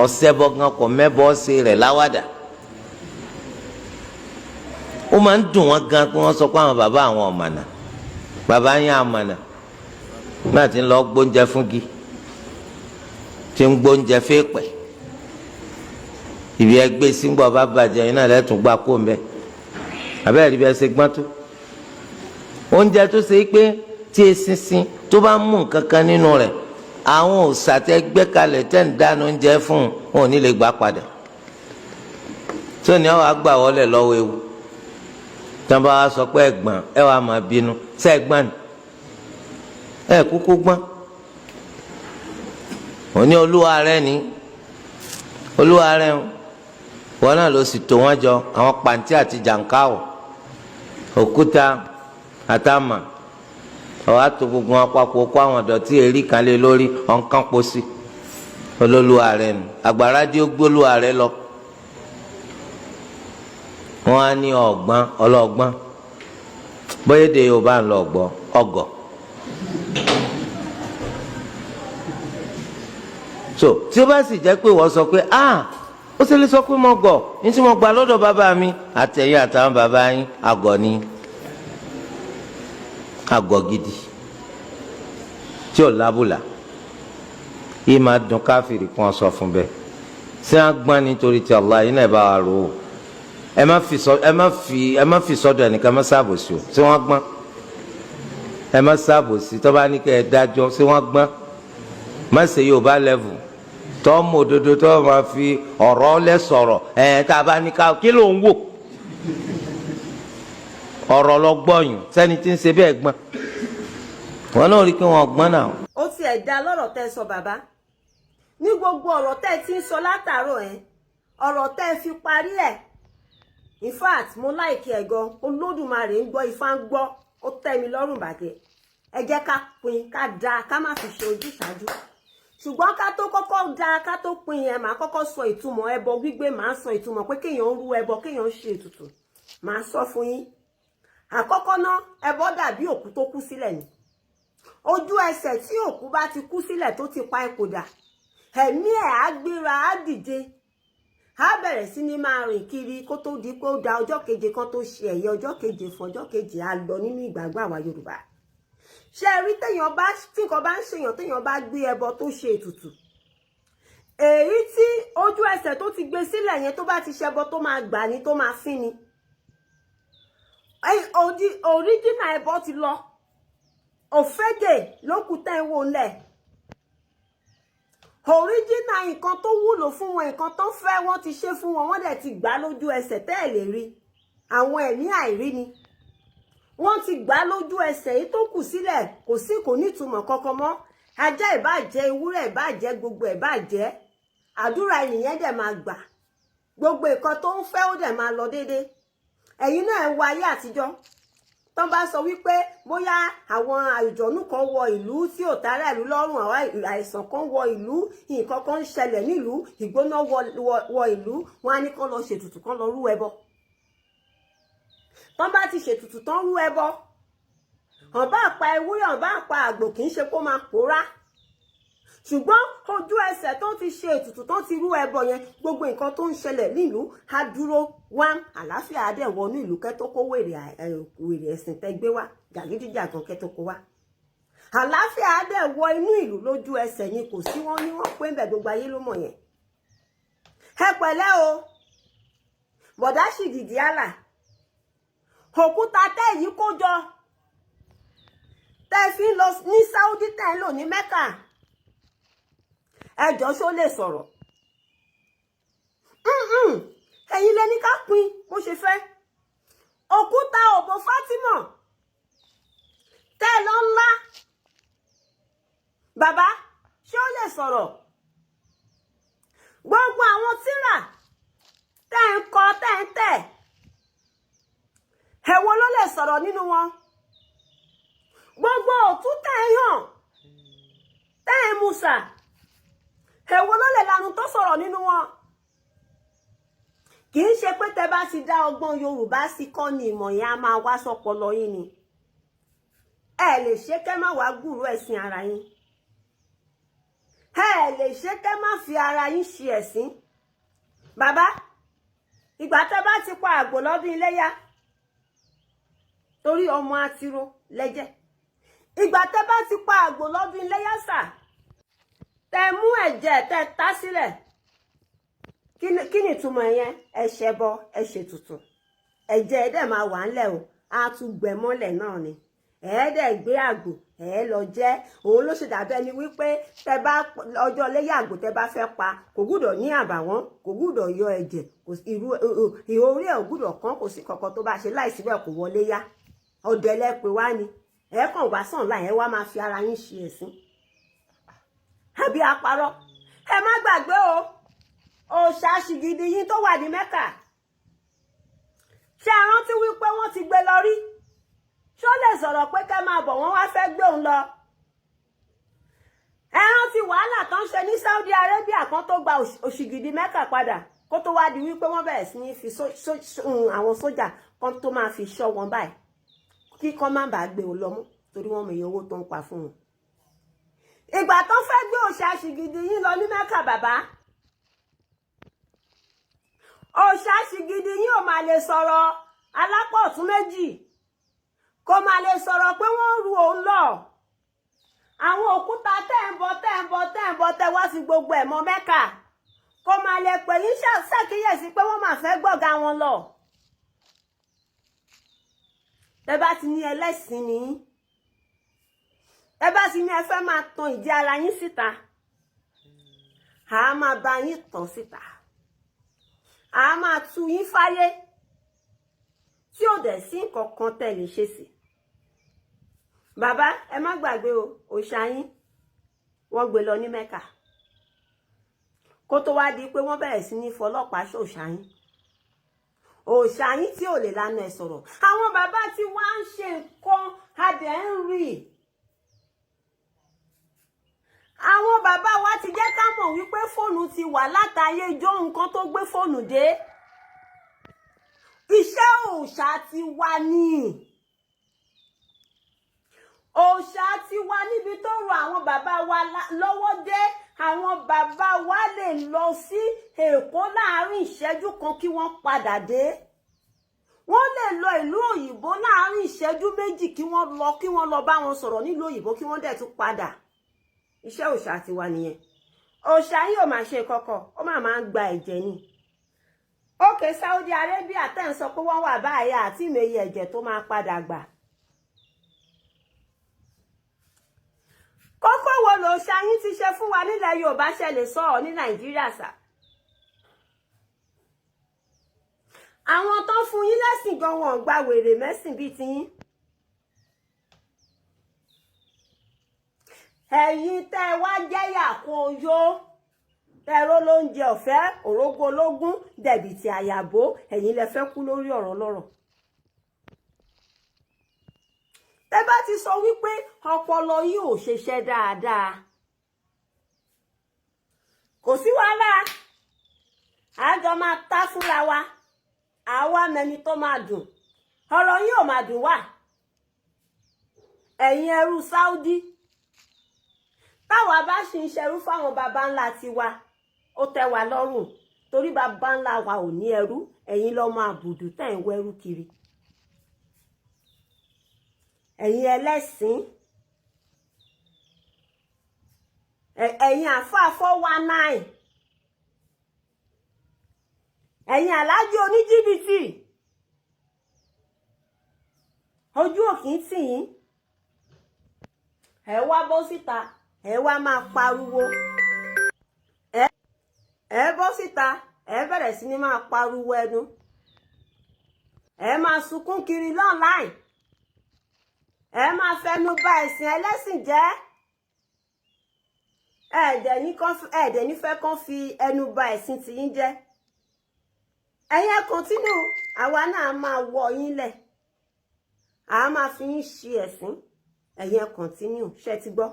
ọ̀sẹ̀ bọ́gán kò mẹ́bọ́ ṣe rẹ̀ láwàdà ó máa ń dùn wọ́n gan pé wọ́n sọ pé àwọn bàbá àwọn ọ̀mànà bàbá yín àmànà náà ti ń lọ gbóúnjẹ fúngi tí ń gbóúnjẹ fẹ́ẹ̀pẹ̀ ìbí ẹgbẹ́ síngbọ̀ bá bàjẹ́ yín náà lẹ́tùn gbà kó mbẹ́ abẹ́rẹ́ rí bí ẹ ṣe gbọ́n tó oúnjẹ tó ṣe pé tí eṣinṣin tó bá mú nǹkan kan nínú rẹ̀ àwọn òòṣà tẹ́ gbé kalẹ̀ tẹ́ ń dáná oúnjẹ fún wọn ò ní lè gbà padà tó ní àwọn àgbà wọlé lọ́wọ́ ewu tí wọ́n bá wá sọ pé ẹ̀gbọ́n ẹ wàá máa bínú ṣé ẹ̀gbọ́n ni ẹ kúkú gbọ́n òní olúwa rẹ ní olúwa rẹ wọn náà ló sì tò wọ́n jọ àwọn pàǹtí àti jàǹkáwò òkúta àtàmà ọwọ́ àtò gbogbo wọn papọ̀ kó àwọn dọ̀tí èrí kan lé lórí ọ̀nkán pósí olólùwà rẹ nù àgbàrá dí ó gbólúwa rẹ lọ wọn á ní ọgbọ́n ọlọ́gbọ́n bóyá èdè Yorùbá ń lọ gbọ́ ọgọ̀ so tí ó bá sì jẹ́ pé wọ́n sọ pé ó sì lè sọ pé mo gọ̀ ní tí mo gbà lọ́dọ̀ bàbá mi àtẹ̀yìn àtàwọn bàbá yín àgọ̀ ni àgọ̀ gidi tí ò lábùlà yìí máa dùn káfíìrì kan sọ fún bẹ́ẹ̀ ṣé wọ́n gbọ́n nítorí tí Allah yìí náà bá wà rò ó ẹ má fi sọ́dọ̀ ẹnìkan má ṣàbòsí o ṣé wọ́n gbọ́n ẹ má ṣàbòsí tó bá ní kẹ́ ẹ dájọ́ ṣé wọ́n gbọ́n má ṣe Yorùbá level tó mọ òdodo tó máa fi ọ̀rọ̀ lẹ sọ̀rọ̀ tá a bá ní ká kí ló ń wò ọ̀rọ̀ lọ gbọ́yùn sẹ́ni tí ń ṣe bẹ́ẹ̀ gbọ́n wọn náà rí i pé wọn gbọ́n náà. ó ti ẹ̀ dá lọ́rọ̀ tẹ́ sọ bàbá ní gbogbo ọ̀rọ̀ tẹ́ ti ń sọ látàárọ̀ ọ̀rọ̀ tẹ́ fi parí ẹ̀ in fact mo láìkí ẹ̀ gan Olódùmarè ń gbọ́ Ifá ń gbọ́ ó tẹ́ mi lọ́rùn bàjẹ́ ẹ jẹ́ ká pín ká dáa ká má fi ṣe ojúṣàájú ṣùgbọ́n ká tó kọ́kọ́ dáa ká tó pín yẹn màá kọ́kọ́ sọ ìtumọ̀ ẹbọ gbígbé màá sọ ìtumọ̀ pé kéèyàn ń rú ẹbọ kéèyàn ń ṣe ètùtù màá sọ fún yín àkọ́kọ́ ná ẹbọ dàbí òkú tó kú sílẹ̀ ni ojú ẹsẹ̀ tí òkú bá ti kú sílẹ̀ tó ti pa ipò dà ẹ̀mí ẹ̀ á gbéra á dìde á bẹ̀rẹ̀ sí ní máa rìn kiri kó tó di pé ó da ọjọ́ keje kan tó ṣe ẹ̀yẹ ọjọ́ keje fún ọjọ́ keje á lọ nínú ìgbàgbọ́ àwa Yorùbá ṣe rí téèyàn bá tí nǹkan bá ń ṣèyàn téèyàn bá gbé ẹbọ tó ṣe ètùtù èyí tí ojú ẹsẹ̀ tó ti gbé sílẹ̀ yẹn tó bá ti ṣẹbọ tó máa gbà ní tó máa fín ni òríjìnà ẹbọ ti lọ òfégè lókùtà ìwò ńlẹ̀ òríjìnà nǹkan tó wúlò fún wọn nǹkan tó fẹ́ wọ́n ti ṣe fún wọn wọ́n dẹ̀ ti gbà lójú ẹsẹ̀ tẹ́ ẹ̀ lè rí àwọn ẹ̀mí àìrí ni wọ́n ti gbà lójú ẹsẹ̀ yìí tó kù sílẹ̀ kò ní ìtumọ̀ kankan mọ́ ajá ìbàjẹ́ ewúrẹ́ ìbàjẹ́ gbogbo ìbàjẹ́ àdúrà ènìyàn dẹ̀ máa gbà gbogbo nǹkan tó ń fẹ́ ó dẹ̀ máa lọ déédé ẹ̀yin náà ẹ wo ayé àtijọ́ tó bá sọ wípé bóyá àwọn àjọ̀nú kan wọ ìlú tí ò tààrà ìlú lọ́rùn àwọn àìsàn kan wọ ìlú nǹkan kan ń ṣẹlẹ̀ nílùú ìgbóná wọ ìlú wọn á ní kán lọ ṣètùtù kán lọ rú ẹbọ tán bá ti ṣètùtù tán rú ẹbọ hàn bá pa ewúrẹ́ hàn bá pa àgbò kì í ṣe kó máa pòórá ṣùgbọ́n ojú ẹsẹ̀ tó ti ṣe ètùtù tó ti rú ẹbọ yẹn gbogbo nǹkan tó ń ṣẹlẹ̀ nílùú á dúró wá àlàáfíà á dẹ̀ wọnú ìlú kẹ́tó kó wèrè ẹ̀sìn tẹ́ gbé wá jàgídíjàgan kẹ́tó kó wá àlàáfíà á dẹ̀ wọ inú ìlú lójú ẹsẹ̀ ni kò sí wọn ní wọn pé ń bẹ gbogbo ayé ló mọ̀ yẹn ẹ pẹ̀lẹ́ o bọ̀dá ṣìgìdì àlà òkúta tẹ́ yìí kó jọ tẹ́ fi lọ ní Saudi tẹ́ ń lò ní Mẹ́kà ẹjọ́ ṣó lè sọ̀rọ̀ ẹ̀yin lẹni ká pín bó ṣe fẹ́ òkúta òbò Fátímọ̀ tẹ́ lọ ńlá bàbá ṣé ó lè sọ̀rọ̀ gbogbo àwọn tírà tẹ́ ń kọ tẹ́ ń tẹ̀ èwo ló lè sọ̀rọ̀ nínú wọn gbogbo òtún tẹ́ ń hàn tẹ́ ń musa èwo ló lè lanu tó sọ̀rọ̀ nínú wọn kì í ṣe pé tẹ́ bá ti dá ọgbọ́n Yorùbá sí kọ́ ni ìmọ̀ yẹn á máa wá sọ́pọlọ yín ni ẹ lè ṣe kẹ́ má wá gùrú ẹ̀sìn ara yín ẹ lè ṣe kẹ́ má fi ara yín ṣe ẹ̀sìn. Bàbá, ìgbà tẹ́ bá ti pa àgbò lọ́dún iléyá torí ọmọ àtiró lẹ́jẹ̀. Ìgbà tẹ́ bá ti pa àgbò lọ́dún iléyá sà, tẹ́ mú ẹ̀jẹ̀ tẹ́ ta sílẹ̀. Kí ni ìtumọ̀ yẹn? Ẹ ṣẹbọ, ẹ ṣètùtù. Ẹ̀jẹ̀ ẹ dẹ̀ máa wà ńlẹ̀ o, á tún gbẹ mọ́lẹ̀ náà ni. Ẹ dẹ̀ gbé àgbò, ẹ lọ jẹ. Òun ló ṣe dàbí ẹni wípé tẹ́ bá ọjọ́ iléyá àgbò tẹ́ bá fẹ́ pa, kò gbúdọ̀ ní àbàwọ́n, kò gbúdọ̀ yọ ẹ̀jẹ̀, ìhò orí ẹ̀ ò gbúdọ̀ kán, kò sí kankan tó bá ṣe láìsí bẹ́ẹ̀ kò wọlé yá. Ọdẹ lẹ pè wá ni. Ẹ kàn wá sàn láì, ẹ wá máa fi ara yín ṣe ẹ̀sìn. Àbí àparọ́. Ẹ má gbàgbé o, òòṣà ṣìgìdì yín tó wà ní Mẹ́kà. Ṣé ẹ rántí wípé wọ́n ti gbé lọ rí? Ṣó lè sọ̀rọ̀ pé kẹ́ máa bọ̀, wọ́n wá fẹ́ gbé òun lọ? Ẹ rántí wàhálà tó ń ṣe ní Saudi Arabia kan tó gba òṣìgìdì Mẹ́kà padà, kó tó wá di wípé wọ́n bẹ̀rẹ̀ sí ní fi àwọn sójà kan tó máa fi ṣọ́ wọn báyìí kí kán má bàa gbé òun lọ mọ́ torí wọ́n mọ iye owó tó ń pa fún wọn. Ìgbà tó fẹ́ gbé òòṣà ṣìgìdì yín lọ ní Mẹ́kà bàbá, òòṣà ṣìgìdì yín ò máa lè sọ̀rọ̀ alápọ̀ ọ̀tún méjì, kò máa lè sọ̀rọ̀ pé wọ́n ń ru òun lọ. Àwọn òkúta tẹ́ wá fi gbogbo ẹ̀ mọ́ Mẹ́kà, kò máa lè pè yín ṣàkíyèsí pé wọ́n máa fẹ́ gbọ̀gá wọn lọ. Tẹ́ bá ti ní ẹlẹ́sìn ni yín, tẹ́ bá ti ní ẹ fẹ́ máa tan ìdí ara yín síta, àá máa bá yín tàn síta, àá máa tú yín fáyé tí ò dẹ̀ sí nǹkan kan tẹ́ lè ṣe sí. Bàbá, ẹ má gbàgbé o, òòṣà yín wọ́n gbé lọ ní Mẹ́kà kó tó wá di pé wọ́n bẹ̀rẹ̀ sí ní fọlọ́pàá ṣòòṣà yín. Òòṣà yín tí ò lè lanu ẹ̀ sọ̀rọ̀. Àwọn bàbá tí wá ń ṣe nǹkan adẹ̀ ń rí. Àwọn bàbá wa ti jẹ́ ká mọ̀ wípé fóònù ti wà látayé ijó nǹkan tó gbé fóònù dé. Iṣẹ́ òòṣà ti wà ní. Òòṣà ti wà níbi tó rọ àwọn bàbá wa lọ́wọ́ dé. Àwọn bàbá wa lè lọ sí Èkó láàárín ìṣẹ́jú kan kí wọ́n padà dé. Wọ́n lè lọ ìlú òyìnbó láàárín ìṣẹ́jú méjì kí wọ́n lọ bá wọn sọ̀rọ̀ nílùú òyìnbó kí wọ́n dẹ̀ tún padà. Iṣẹ́ òòṣà ti wà nìyẹn. Òòṣà yìí ò máa ṣe kọ́kọ́, ó máa ń gba ẹ̀jẹ̀ ni. Òkè Saudi Arabia tẹ́ ń sọ pé wọ́n wà báyà àti ìmẹ̀yẹ ẹ̀jẹ̀ tó máa padà gbà. Kókó wo lòòṣà yín ti ṣe fún wa nílẹ̀ Yorùbá ṣe lè sọ ọ́ ní Nàìjíríà sà? Àwọn tó fún yín lẹ́sìn gan wọn gba wèrè mẹ́sìn bíi tiyín. Ẹ̀yin tẹ́ wá jẹ́yà kan yó, tẹ́rọ lóúnjẹ ọ̀fẹ́, òrógbó ológun, dẹ̀bìtì àyàbó, ẹ̀yin lẹ fẹ́ kú lórí ọ̀rọ̀ lọ́rọ̀. Tẹ́ bá ti sọ wípé ọpọlọ yìí ò ṣiṣẹ́ dáadáa, kò sí wàhálà, àjọ máa tá fúnra wa, àwa mẹni tó máa dùn, ọ̀rọ̀ yìí ò máa dùn wá. Ẹ̀yin ẹrú Saudi, táwa bá ṣì ń ṣẹrú fáwọn baba ńlá tiwa, ó tẹ́ wa lọ́rùn torí baba ńlá wa ò ní ẹrú, ẹ̀yin lọ́mọ àbùdù tẹ́ ń wẹ́rú kiri. Ẹ̀yin ẹlẹ́sìn, ẹ̀yin àfáà 419, ẹ̀yin aláàjì oníjìbìtì, ojú òkì ń tì yín, ẹ wá bọ́ síta, ẹ wá máa pariwo, ẹ bọ́ síta, ẹ bẹ̀rẹ̀ sí ní máa pariwo ẹnu, ẹ máa sunkún kiri online, ẹ máa fẹnu bà ẹ̀sìn ẹlẹ́sìn jẹ́, ẹ̀dẹ̀ ní fẹ́ kán fi ẹnu bà ẹ̀sìn tiyín jẹ́. Ẹ̀yin continue, àwa náà máa wọ yín lẹ̀, a máa fi yín ṣe ẹ̀sìn, ẹ̀yin continue, ṣé ti gbọ́?